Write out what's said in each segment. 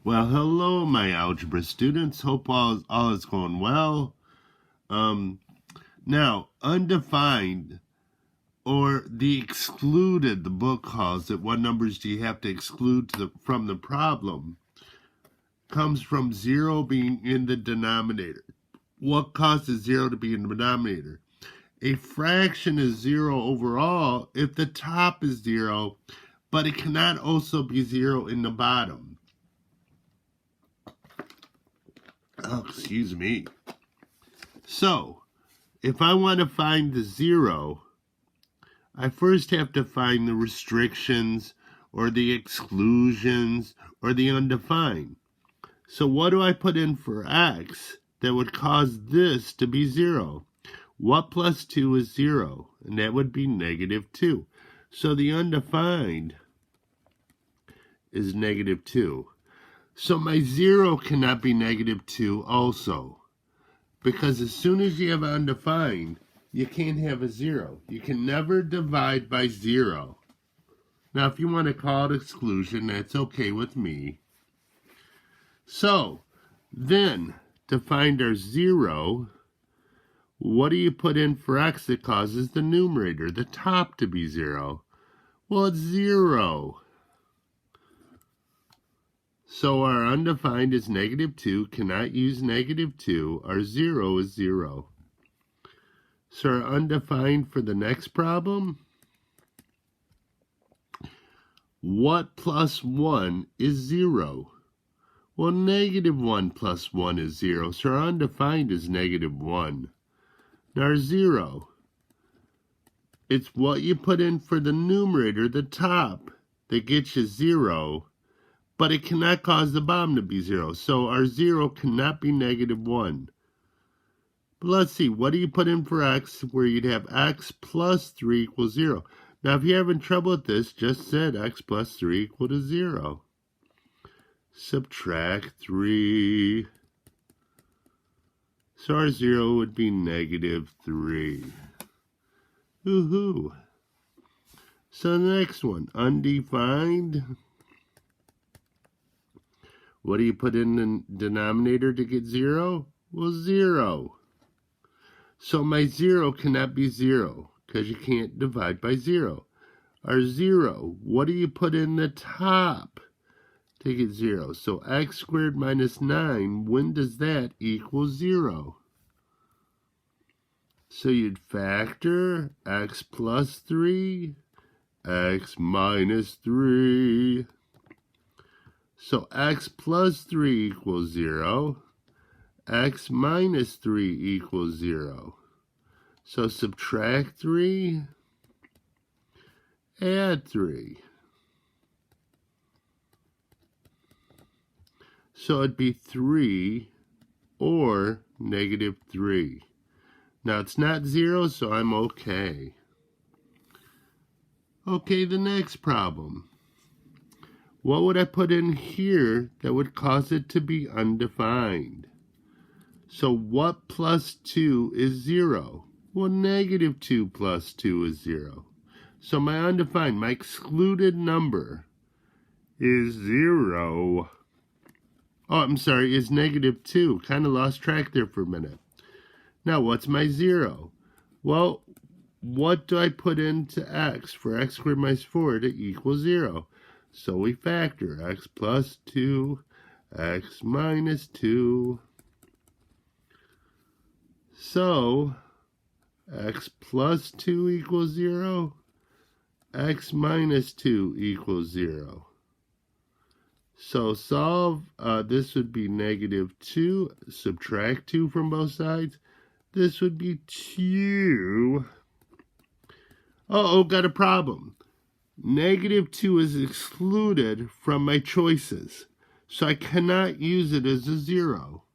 Well, hello, my algebra students. Hope all is going well. Now, undefined or the excluded, the book calls it. What numbers do you have to exclude from the problem? Comes from 0 being in the denominator. What causes 0 to be in the denominator? A fraction is 0 overall if the top is 0, but it cannot also be 0 in the bottom. Oh, excuse me. So, if I want to find the 0, I first have to find the restrictions or the exclusions or the undefined. So what do I put in for x that would cause this to be 0? What plus 2 is 0? And that would be -2. So the undefined is -2. So my 0 cannot be -2 also. Because as soon as you have undefined, you can't have a 0. You can never divide by 0. Now, if you want to call it exclusion, that's okay with me. So, then, to find our 0, what do you put in for x that causes the numerator, the top, to be 0? Well, it's 0. So our undefined is -2, cannot use -2. Our 0 is 0. So our undefined for the next problem, what plus 1 is 0? Well, -1 plus 1 is 0, so our undefined is -1. Now our 0, it's what you put in for the numerator, the top, that gets you 0, but it cannot cause the bottom to be 0, so our 0 cannot be -1. But let's see, what do you put in for x where you'd have x plus 3 equals 0? Now, if you're having trouble with this, just set x plus 3 equal to 0. Subtract 3. So our 0 would be -3. Woohoo. So the next one, undefined. What do you put in the denominator to get 0? Well, 0. So my 0 cannot be 0 because you can't divide by 0. Our 0, what do you put in the top to get 0? So x squared minus 9, when does that equal 0? So you'd factor x plus 3, x minus 3. So x plus 3 equals 0. X minus 3 equals 0. So subtract 3, add 3. So it'd be 3 or -3. Now it's not 0, so I'm okay. Okay, the next problem. What would I put in here that would cause it to be undefined? So what plus 2 is 0? Well, -2 plus 2 is 0. So my undefined, my excluded number is 0. Oh, I'm sorry, is -2. Kind of lost track there for a minute. Now, what's my 0? Well, what do I put into x for x squared minus 4 to equal 0? So we factor x plus 2, x minus 2. So, x plus 2 equals 0, x minus 2 equals 0. So solve, this would be -2, subtract 2 from both sides. This would be 2. Uh-oh, got a problem. -2 is excluded from my choices, so I cannot use it as a 0.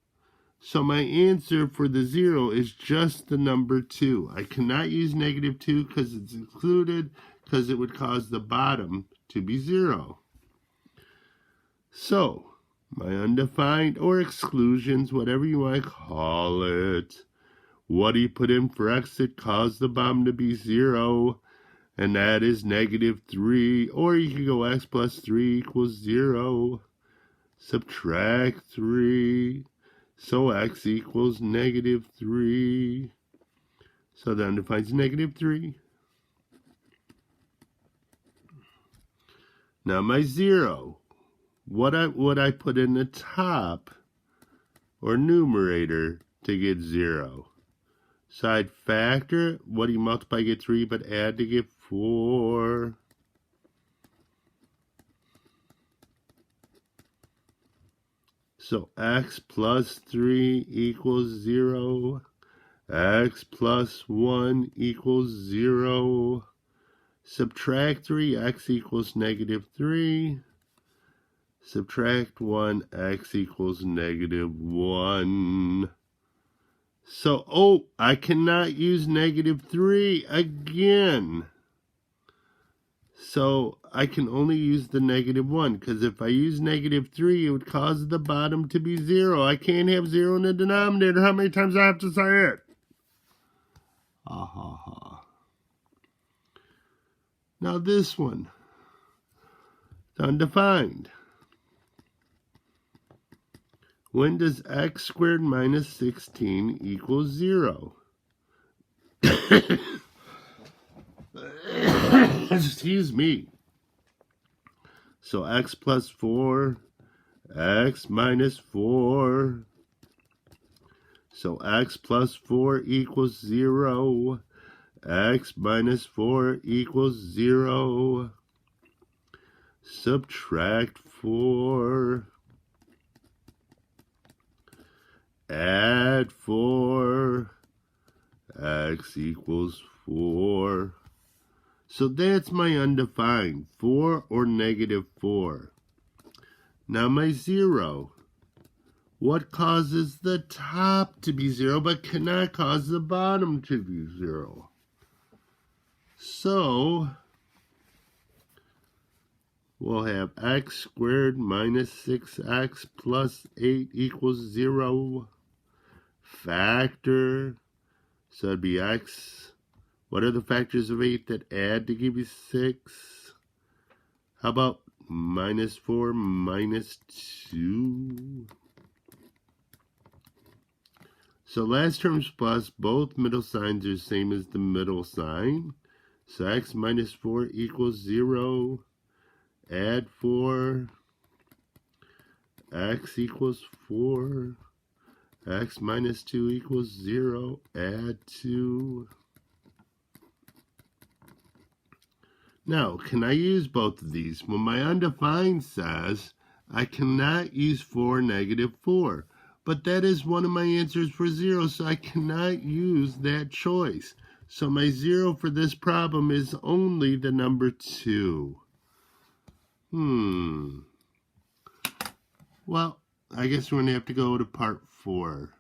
So my answer for the 0 is just the number 2. I cannot use -2 because it's excluded, because it would cause the bottom to be 0. So, my undefined or exclusions, whatever you want to call it, what do you put in for x that caused the bottom to be 0? And that is -3. Or you could go x plus 3 equals 0. subtract 3. So x equals negative 3. So that defines negative 3. Now my 0. What would I put in the top or numerator to get 0? So I'd factor, what do you multiply to get 3, but add to get 4. So x plus 3 equals 0. X plus 1 equals 0. Subtract 3, x equals negative 3. Subtract 1, x equals negative 1. So, I cannot use negative 3 again. So, I can only use the negative 1, because if I use negative 3, it would cause the bottom to be 0. I can't have 0 in the denominator. How many times do I have to say it? Now this one, it's undefined. When does x squared minus 16 equal 0? Excuse me. So x plus 4, x minus 4. So x plus 4 equals 0. X minus 4 equals 0. Subtract 4. Add 4. X equals 4. So that's my undefined, 4 or negative 4. Now my 0. What causes the top to be 0 but cannot cause the bottom to be 0? So we'll have x squared minus 6x plus 8 equals 0. Factor. So it'd be x. What are the factors of 8 that add to give you 6? How about minus 4 minus 2? So last term's plus, both middle signs are the same as the middle sign. So x minus 4 equals 0. Add 4. X equals 4. X minus 2 equals 0. Add 2. Now, can I use both of these? Well, my undefined says I cannot use 4 negative 4. But that is one of my answers for 0, so I cannot use that choice. So my 0 for this problem is only the number 2. Well, I guess we're going to have to go to part 4.